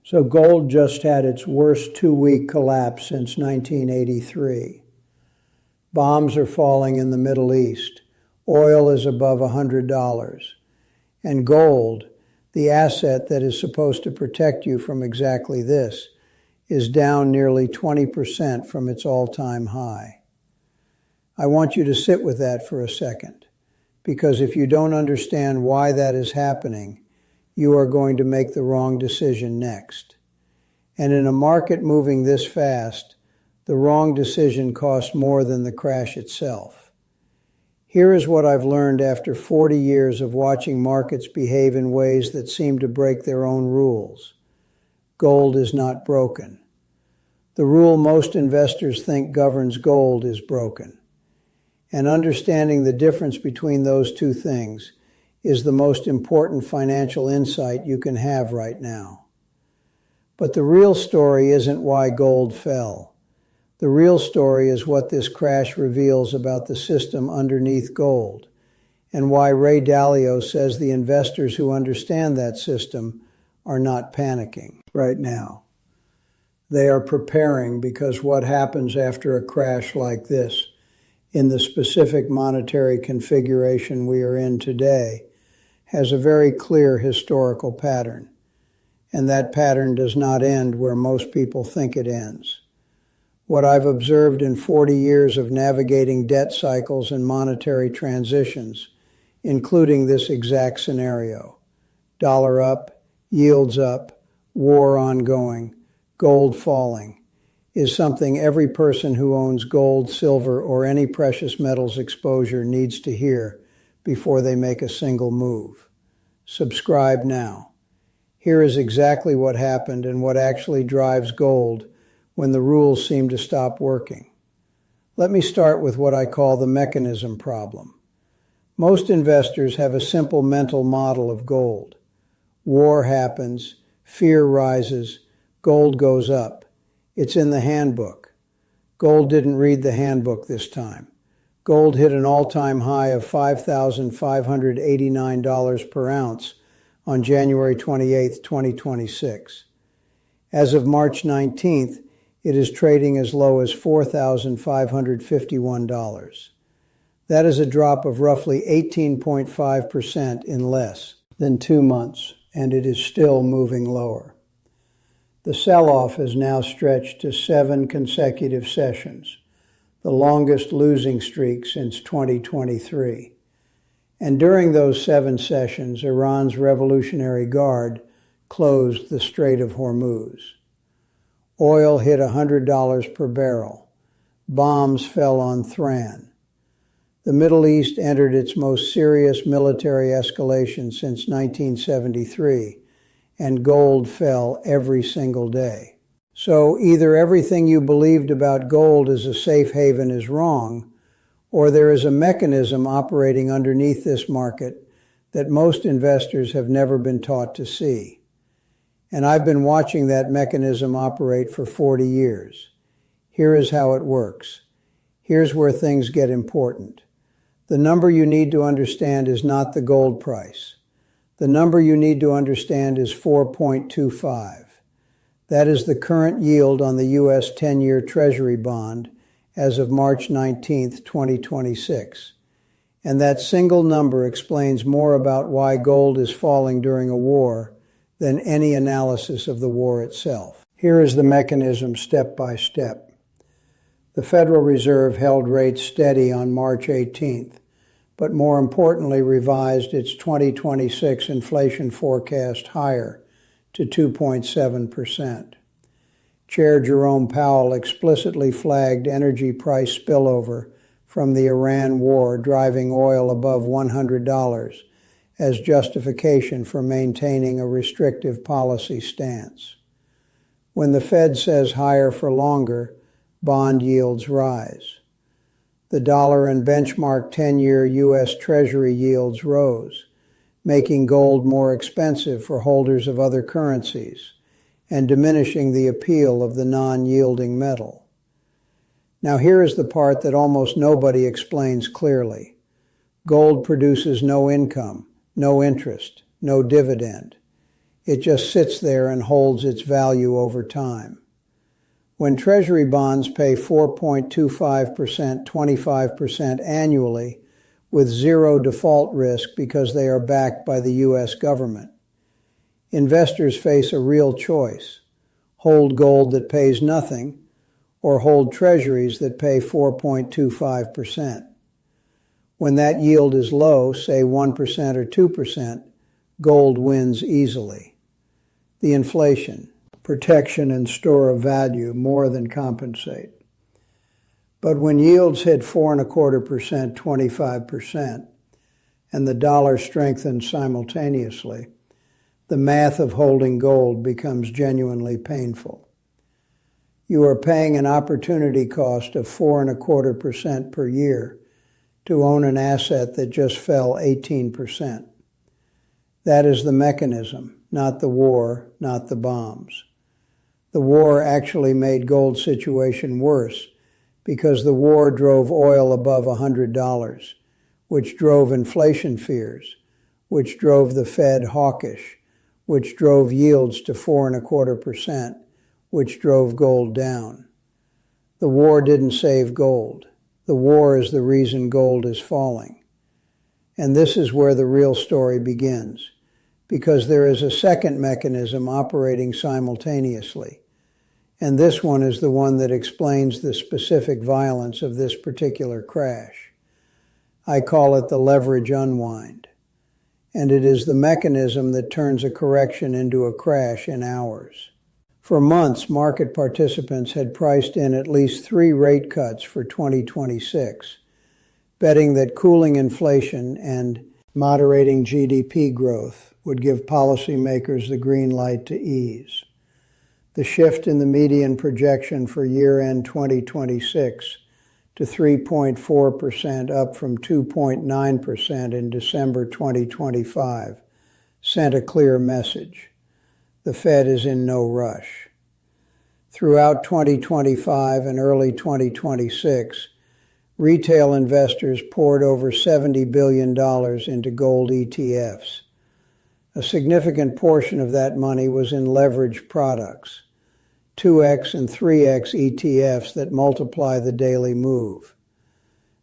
So gold just had its worst 2-week collapse since 1983. Bombs are falling in the Middle East. Oil is above $100. And gold, the asset that is supposed to protect you from exactly this, is down nearly 20% from its all-time high. I want you to sit with that for a second, because if you don't understand why that is happening, you are going to make the wrong decision next. And in a market moving this fast, the wrong decision costs more than the crash itself. Here is what I've learned after 40 years of watching markets behave in ways that seem to break their own rules. Gold is not broken. The rule most investors think governs gold is broken. And understanding the difference between those two things is the most important financial insight you can have right now. But the real story isn't why gold fell. The real story is what this crash reveals about the system underneath gold, and why Ray Dalio says the investors who understand that system are not panicking right now. They are preparing, because what happens after a crash like this, in the specific monetary configuration we are in today, has a very clear historical pattern. And that pattern does not end where most people think it ends. What I've observed in 40 years of navigating debt cycles and monetary transitions, including this exact scenario: dollar up, yields up, war ongoing, gold falling, is something every person who owns gold, silver, or any precious metals exposure needs to hear before they make a single move. Subscribe now. Here is exactly what happened and what actually drives gold when the rules seem to stop working. Let me start with what I call the mechanism problem. Most investors have a simple mental model of gold. War happens, fear rises, gold goes up. It's in the handbook. Gold didn't read the handbook this time. Gold hit an all-time high of $5,589 per ounce on January 28, 2026. As of March 19th, it is trading as low as $4,551. That is a drop of roughly 18.5% in less than 2 months, and it is still moving lower. The sell-off has now stretched to 7 consecutive sessions, the longest losing streak since 2023. And during those 7 sessions, Iran's Revolutionary Guard closed the Strait of Hormuz. Oil hit $100 per barrel. Bombs fell on Thran. The Middle East entered its most serious military escalation since 1973, and gold fell every single day. So either everything you believed about gold as a safe haven is wrong, or there is a mechanism operating underneath this market that most investors have never been taught to see. And I've been watching that mechanism operate for 40 years. Here is how it works. Here's where things get important. The number you need to understand is not the gold price. The number you need to understand is 4.25. That is the current yield on the U.S. 10-year Treasury bond as of March 19, 2026. And that single number explains more about why gold is falling during a war than any analysis of the war itself. Here is the mechanism step by step. The Federal Reserve held rates steady on March 18th, but more importantly revised its 2026 inflation forecast higher to 2.7%. Chair Jerome Powell explicitly flagged energy price spillover from the Iran war driving oil above $100 as justification for maintaining a restrictive policy stance. When the Fed says higher for longer, bond yields rise. The dollar and benchmark 10-year U.S. Treasury yields rose, making gold more expensive for holders of other currencies and diminishing the appeal of the non-yielding metal. Now here is the part that almost nobody explains clearly. Gold produces no income, no interest, no dividend. It just sits there and holds its value over time. When Treasury bonds pay 4.25%, 25% annually with zero default risk because they are backed by the U.S. government, investors face a real choice: hold gold that pays nothing or hold treasuries that pay 4.25%. When that yield is low, say 1% or 2%, gold wins easily. The inflation, protection, and store of value more than compensate. But when yields hit 4.25%, 25%, and the dollar strengthens simultaneously, the math of holding gold becomes genuinely painful. You are paying an opportunity cost of 4.25% per year to own an asset that just fell 18%. That is the mechanism, not the war, not the bombs. The war actually made gold's situation worse because the war drove oil above $100, which drove inflation fears, which drove the Fed hawkish, which drove yields to 4.25%, which drove gold down. The war didn't save gold. The war is the reason gold is falling. And this is where the real story begins, because there is a second mechanism operating simultaneously. And this one is the one that explains the specific violence of this particular crash. I call it the leverage unwind. And it is the mechanism that turns a correction into a crash in hours. For months, market participants had priced in at least 3 rate cuts for 2026, betting that cooling inflation and moderating GDP growth would give policymakers the green light to ease. The shift in the median projection for year-end 2026 to 3.4%, up from 2.9% in December 2025, sent a clear message. The Fed is in no rush. Throughout 2025 and early 2026, retail investors poured over $70 billion into gold ETFs. A significant portion of that money was in leveraged products, 2x and 3x ETFs that multiply the daily move.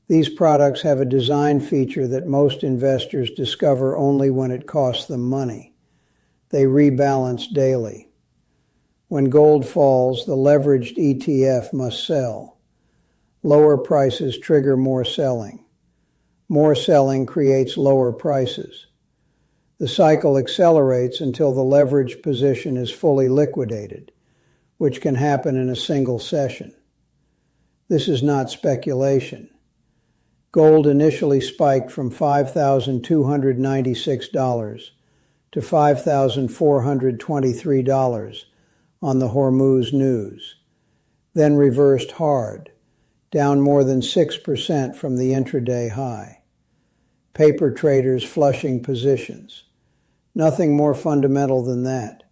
These products have a design feature that most investors discover only when it costs them money. They rebalance daily. When gold falls, the leveraged ETF must sell. Lower prices trigger more selling. More selling creates lower prices. The cycle accelerates until the leveraged position is fully liquidated, which can happen in a single session. This is not speculation. Gold initially spiked from $5,296 to $5,423 on the Hormuz news, then reversed hard, down more than 6% from the intraday high. Paper traders flushing positions. Nothing more fundamental than that.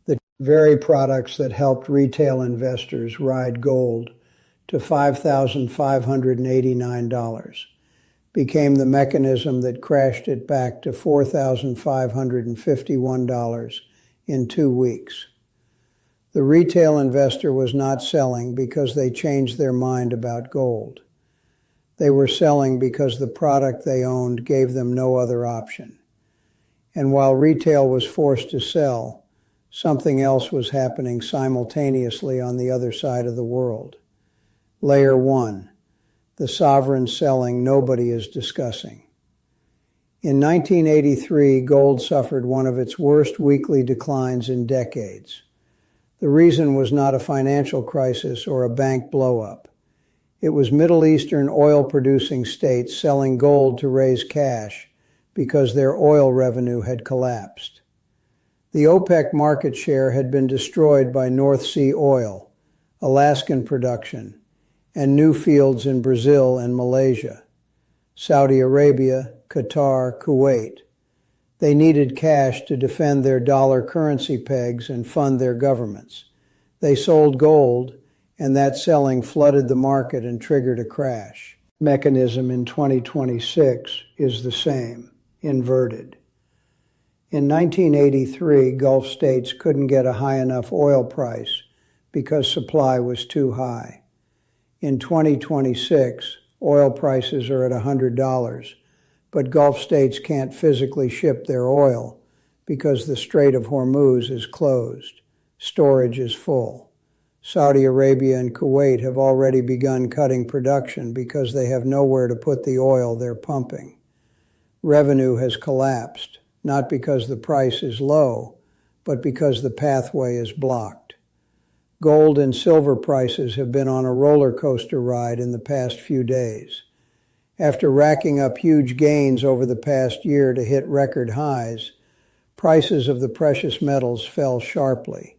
The very products that helped retail investors ride gold to $5,589 became the mechanism that crashed it back to $4,551 in 2 weeks. The retail investor was not selling because they changed their mind about gold. They were selling because the product they owned gave them no other option. And while retail was forced to sell, something else was happening simultaneously on the other side of the world. Layer 1, the sovereign selling nobody is discussing. In 1983, gold suffered one of its worst weekly declines in decades. The reason was not a financial crisis or a bank blow-up. It was Middle Eastern oil-producing states selling gold to raise cash because their oil revenue had collapsed. The OPEC market share had been destroyed by North Sea oil, Alaskan production, and new fields in Brazil and Malaysia, Saudi Arabia, Qatar, Kuwait. They needed cash to defend their dollar currency pegs and fund their governments. They sold gold, and that selling flooded the market and triggered a crash. Mechanism in 2026 is the same, inverted. In 1983, Gulf states couldn't get a high enough oil price because supply was too high. In 2026, oil prices are at $100, but Gulf states can't physically ship their oil because the Strait of Hormuz is closed. Storage is full. Saudi Arabia and Kuwait have already begun cutting production because they have nowhere to put the oil they're pumping. Revenue has collapsed, not because the price is low, but because the pathway is blocked. Gold and silver prices have been on a roller coaster ride in the past few days. After racking up huge gains over the past year to hit record highs, prices of the precious metals fell sharply.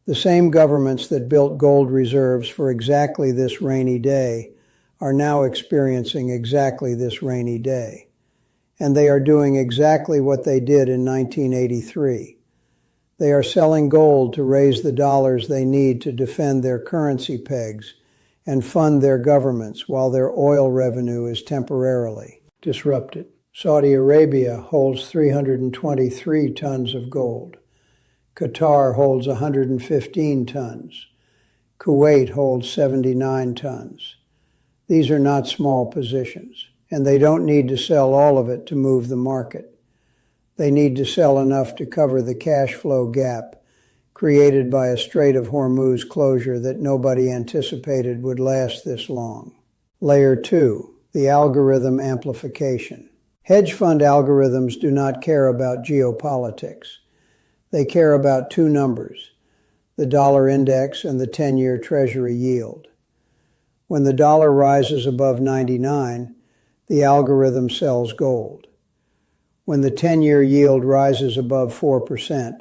The same governments that built gold reserves for exactly this rainy day are now experiencing exactly this rainy day. And they are doing exactly what they did in 1983. They are selling gold to raise the dollars they need to defend their currency pegs and fund their governments while their oil revenue is temporarily disrupted. Saudi Arabia holds 323 tons of gold. Qatar holds 115 tons. Kuwait holds 79 tons. These are not small positions, and they don't need to sell all of it to move the market. They need to sell enough to cover the cash flow gap created by a Strait of Hormuz closure that nobody anticipated would last this long. Layer 2, the algorithm amplification. Hedge fund algorithms do not care about geopolitics. They care about two numbers, the dollar index and the 10-year Treasury yield. When the dollar rises above 99, the algorithm sells gold. When the 10-year yield rises above 4%,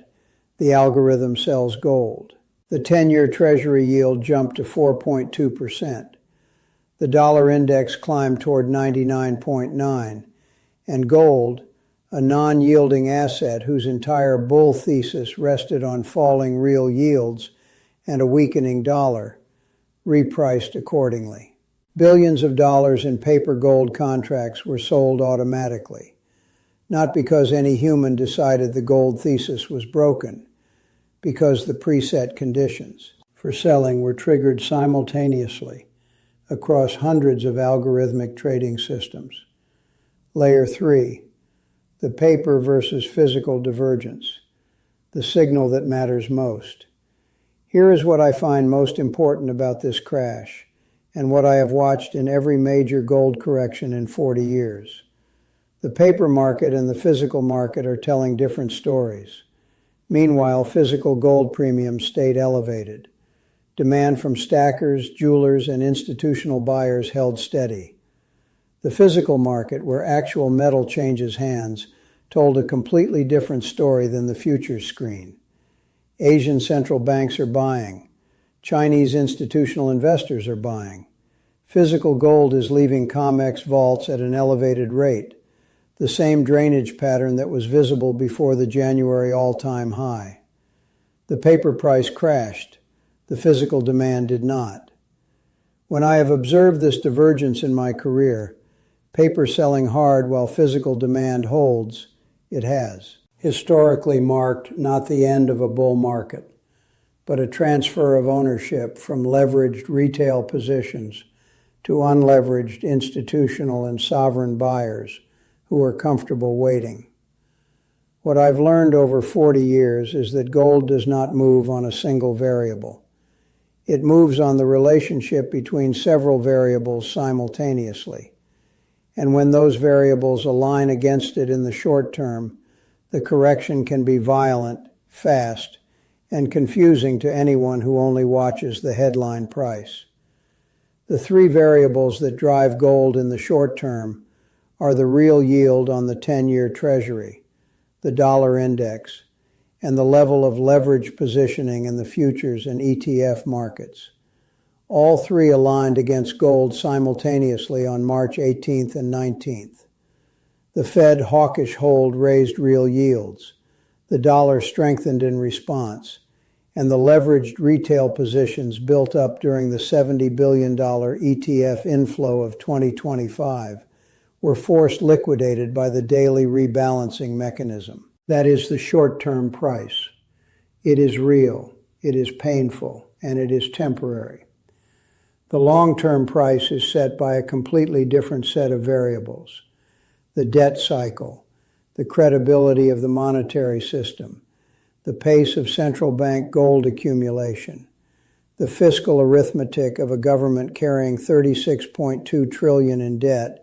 the algorithm sells gold. The 10-year Treasury yield jumped to 4.2%. The dollar index climbed toward 99.9, and gold, a non-yielding asset whose entire bull thesis rested on falling real yields and a weakening dollar, repriced accordingly. Billions of dollars in paper gold contracts were sold automatically, not because any human decided the gold thesis was broken, because the preset conditions for selling were triggered simultaneously across hundreds of algorithmic trading systems. Layer 3, the paper versus physical divergence, the signal that matters most. Here is what I find most important about this crash, and what I have watched in every major gold correction in 40 years. The paper market and the physical market are telling different stories. Meanwhile, physical gold premiums stayed elevated. Demand from stackers, jewelers, and institutional buyers held steady. The physical market, where actual metal changes hands, told a completely different story than the futures screen. Asian central banks are buying. Chinese institutional investors are buying. Physical gold is leaving COMEX vaults at an elevated rate, the same drainage pattern that was visible before the January all-time high. The paper price crashed. The physical demand did not. When I have observed this divergence in my career, paper selling hard while physical demand holds, it has historically marked not the end of a bull market, but a transfer of ownership from leveraged retail positions to unleveraged institutional and sovereign buyers who are comfortable waiting. What I've learned over 40 years is that gold does not move on a single variable. It moves on the relationship between several variables simultaneously. And when those variables align against it in the short term, the correction can be violent, fast, and confusing to anyone who only watches the headline price. The three variables that drive gold in the short term are the real yield on the 10-year Treasury, the dollar index, and the level of leverage positioning in the futures and ETF markets. All three aligned against gold simultaneously on March 18th and 19th. The Fed hawkish hold raised real yields. The dollar strengthened in response, and the leveraged retail positions built up during the $70 billion ETF inflow of 2025 were forced liquidated by the daily rebalancing mechanism. That is the short-term price. It is real, it is painful, and it is temporary. The long-term price is set by a completely different set of variables. The debt cycle, the credibility of the monetary system, the pace of central bank gold accumulation, the fiscal arithmetic of a government carrying $36.2 trillion in debt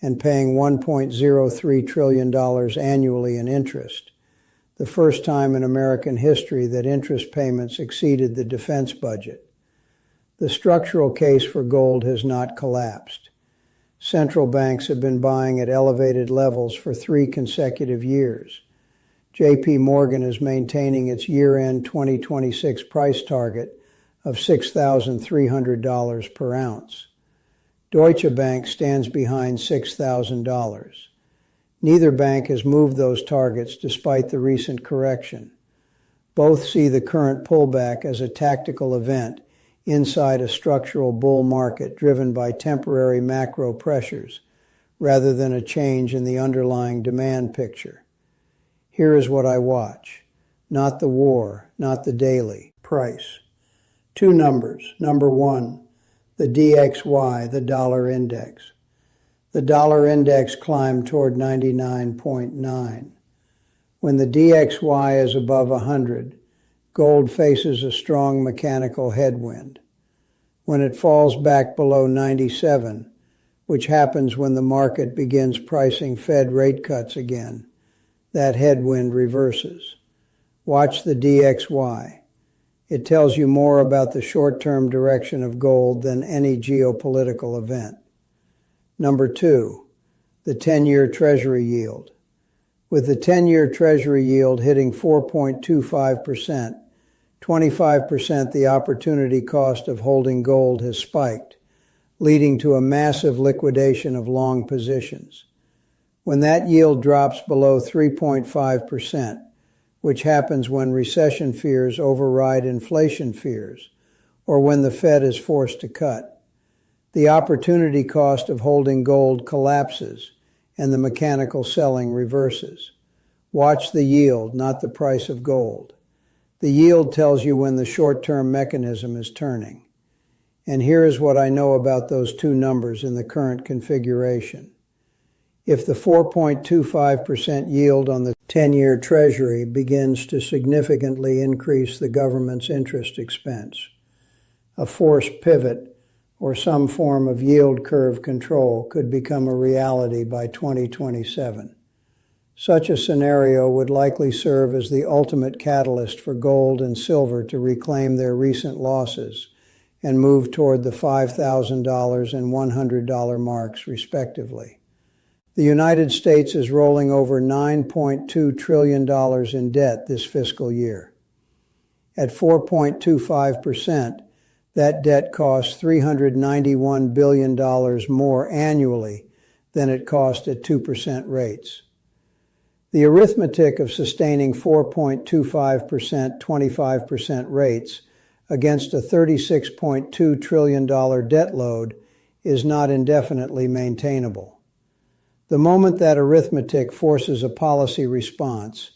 and paying $1.03 trillion annually in interest, the first time in American history that interest payments exceeded the defense budget. The structural case for gold has not collapsed. Central banks have been buying at elevated levels for 3 consecutive years. J.P. Morgan is maintaining its year-end 2026 price target of $6,300 per ounce. Deutsche Bank stands behind $6,000. Neither bank has moved those targets despite the recent correction. Both see the current pullback as a tactical event inside a structural bull market driven by temporary macro pressures rather than a change in the underlying demand picture. Here is what I watch. Not the war, not the daily. Price. 2 numbers. Number 1, the DXY, the dollar index. The dollar index climbed toward 99.9. When the DXY is above 100, gold faces a strong mechanical headwind. When it falls back below 97, which happens when the market begins pricing Fed rate cuts again, that headwind reverses. Watch the DXY. It tells you more about the short-term direction of gold than any geopolitical event. Number 2, the 10-year Treasury yield. With the 10-year Treasury yield hitting 4.25%, 25% the opportunity cost of holding gold has spiked, leading to a massive liquidation of long positions. When that yield drops below 3.5%, which happens when recession fears override inflation fears, or when the Fed is forced to cut, the opportunity cost of holding gold collapses and the mechanical selling reverses. Watch the yield, not the price of gold. The yield tells you when the short-term mechanism is turning. And here is what I know about those 2 numbers in the current configuration. If the 4.25% yield on the 10-year Treasury begins to significantly increase the government's interest expense, a forced pivot or some form of yield curve control could become a reality by 2027. Such a scenario would likely serve as the ultimate catalyst for gold and silver to reclaim their recent losses and move toward the $5,000 and $100 marks, respectively. The United States is rolling over $9.2 trillion in debt this fiscal year. At 4.25%, that debt costs $391 billion more annually than it cost at 2% rates. The arithmetic of sustaining 4.25%, 25% rates against a $36.2 trillion debt load is not indefinitely maintainable. The moment that arithmetic forces a policy response,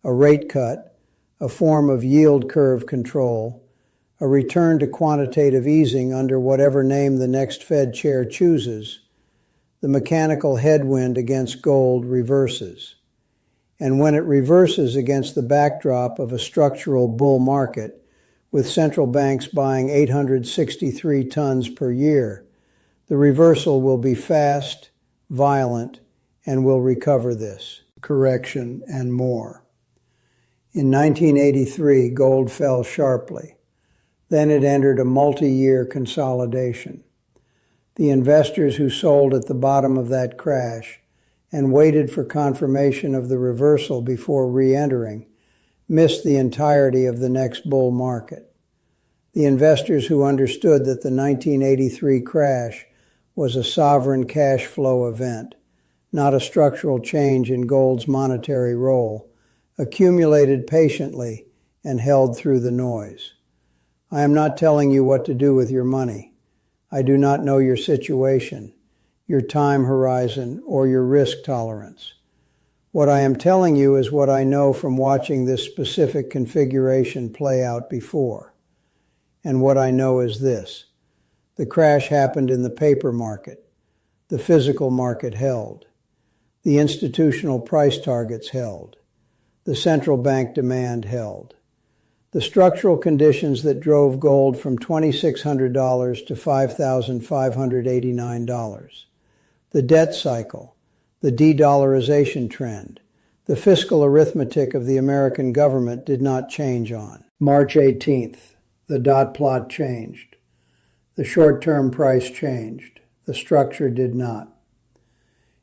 a rate cut, a form of yield curve control, a return to quantitative easing under whatever name the next Fed chair chooses, the mechanical headwind against gold reverses. And when it reverses against the backdrop of a structural bull market, with central banks buying 863 tons per year, the reversal will be fast, violent, and will recover this correction and more. In 1983, gold fell sharply. Then it entered a multi-year consolidation. The investors who sold at the bottom of that crash and waited for confirmation of the reversal before re-entering missed the entirety of the next bull market. The investors who understood that the 1983 crash was a sovereign cash flow event, not a structural change in gold's monetary role, accumulated patiently and held through the noise. I am not telling you what to do with your money. I do not know your situation, your time horizon, or your risk tolerance. What I am telling you is what I know from watching this specific configuration play out before. And what I know is this. The crash happened in the paper market. The physical market held. The institutional price targets held. The central bank demand held. The structural conditions that drove gold from $2,600 to $5,589. The debt cycle. The de-dollarization trend, the fiscal arithmetic of the American government did not change on. March 18th, the dot plot changed. The short-term price changed. The structure did not.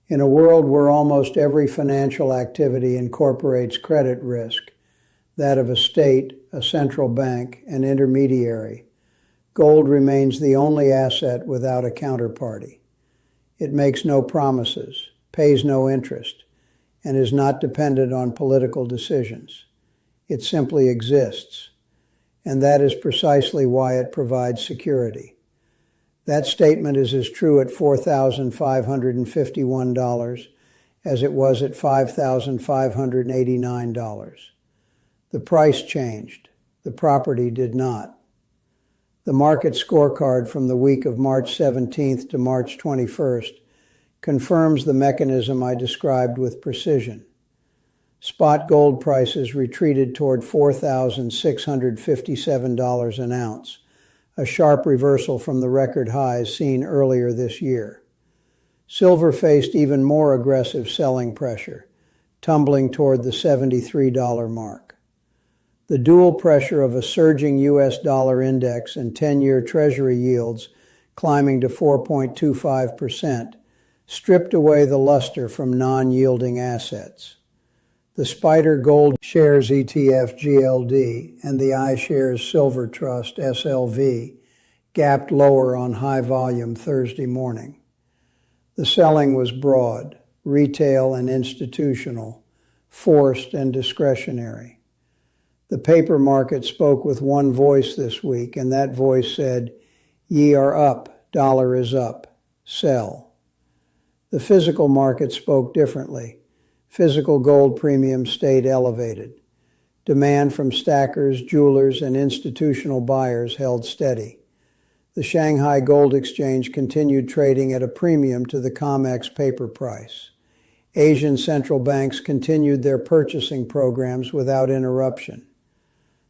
In a world where almost every financial activity incorporates credit risk, that of a state, a central bank, an intermediary, gold remains the only asset without a counterparty. It makes no promises, pays no interest, and is not dependent on political decisions. It simply exists, and that is precisely why it provides security. That statement is as true at $4,551 as it was at $5,589. The price changed. The property did not. The market scorecard from the week of March 17th to March 21st confirms the mechanism I described with precision. Spot gold prices retreated toward $4,657 an ounce, a sharp reversal from the record highs seen earlier this year. Silver faced even more aggressive selling pressure, tumbling toward the $73 mark. The dual pressure of a surging U.S. dollar index and 10-year Treasury yields climbing to 4.25% stripped away the luster from non-yielding assets. The SPDR Gold Shares ETF GLD and the iShares Silver Trust SLV gapped lower on high volume Thursday morning. The selling was broad, retail and institutional, forced and discretionary. The paper market spoke with one voice this week, and that voice said, "Ye are up, dollar is up, sell." The physical market spoke differently. Physical gold premiums stayed elevated. Demand from stackers, jewelers, and institutional buyers held steady. The Shanghai Gold Exchange continued trading at a premium to the COMEX paper price. Asian central banks continued their purchasing programs without interruption.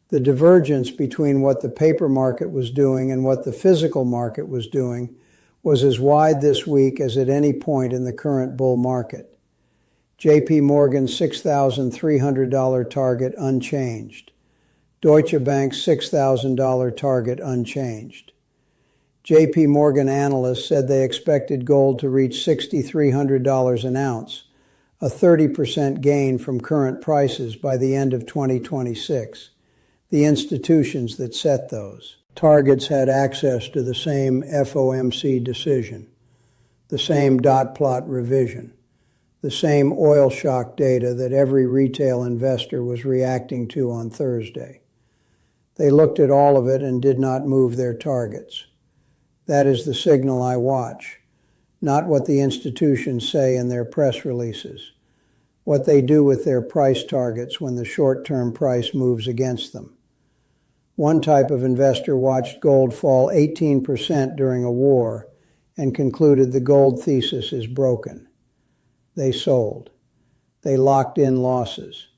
The divergence between what the paper market was doing and what the physical market was doing was as wide this week as at any point in the current bull market. J.P. Morgan's $6,300 target unchanged. Deutsche Bank's $6,000 target unchanged. J.P. Morgan analysts said they expected gold to reach $6,300 an ounce, a 30% gain from current prices by the end of 2026. The institutions that set those targets had access to the same FOMC decision, the same dot plot revision, the same oil shock data that every retail investor was reacting to on Thursday. They looked at all of it and did not move their targets. That is the signal I watch, not what the institutions say in their press releases, what they do with their price targets when the short-term price moves against them. One type of investor watched gold fall 18% during a war and concluded the gold thesis is broken. They sold. They locked in losses.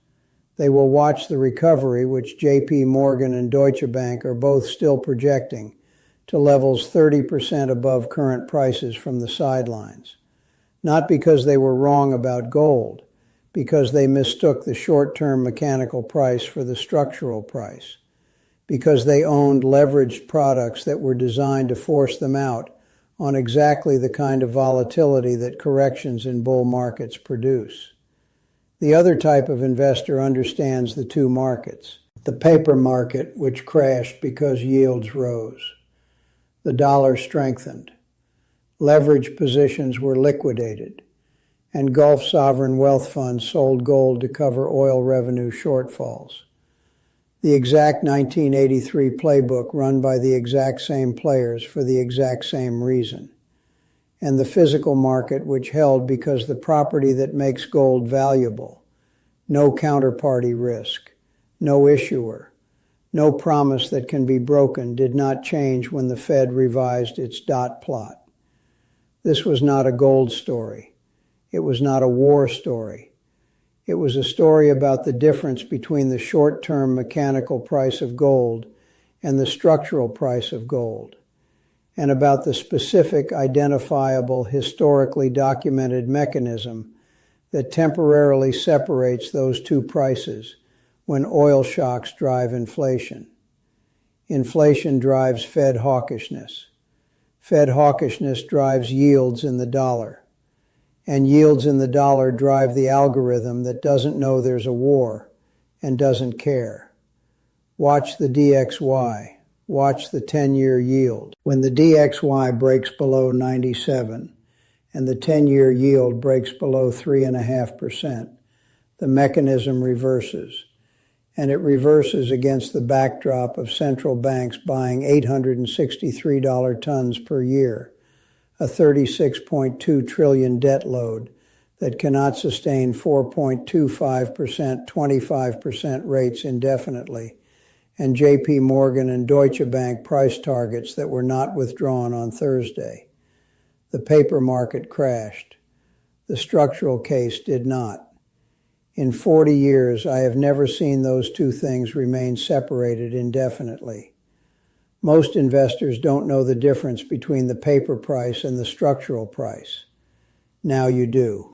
They will watch the recovery, which J.P. Morgan and Deutsche Bank are both still projecting, to levels 30% above current prices from the sidelines. Not because they were wrong about gold, because they mistook the short-term mechanical price for the structural price, because they owned leveraged products that were designed to force them out on exactly the kind of volatility that corrections in bull markets produce. The other type of investor understands the two markets. The paper market, which crashed because yields rose. The dollar strengthened. Leveraged positions were liquidated, and Gulf sovereign wealth funds sold gold to cover oil revenue shortfalls. The exact 1983 playbook run by the exact same players for the exact same reason. and the physical market which held because the property that makes gold valuable, no counterparty risk, no issuer, no promise that can be broken, did not change when the Fed revised its dot plot. This was not a gold story. It was not a war story. It was a story about the difference between the short-term mechanical price of gold and the structural price of gold, and about the specific, identifiable, historically documented mechanism that temporarily separates those two prices when oil shocks drive inflation. Inflation drives Fed hawkishness. Fed hawkishness drives yields in the dollar. And yields in the dollar drive the algorithm that doesn't know there's a war and doesn't care. Watch the DXY. Watch the 10-year yield. When the DXY breaks below 97 and the 10-year yield breaks below 3.5%, the mechanism reverses. And it reverses against the backdrop of central banks buying $863 tons per year, a 36.2 trillion debt load that cannot sustain 4.25%, 25% rates indefinitely, and JP Morgan and Deutsche Bank price targets that were not withdrawn on Thursday. The paper market crashed. The structural case did not. In 40 years, I have never seen those two things remain separated indefinitely. Most investors don't know the difference between the paper price and the structural price. Now you do.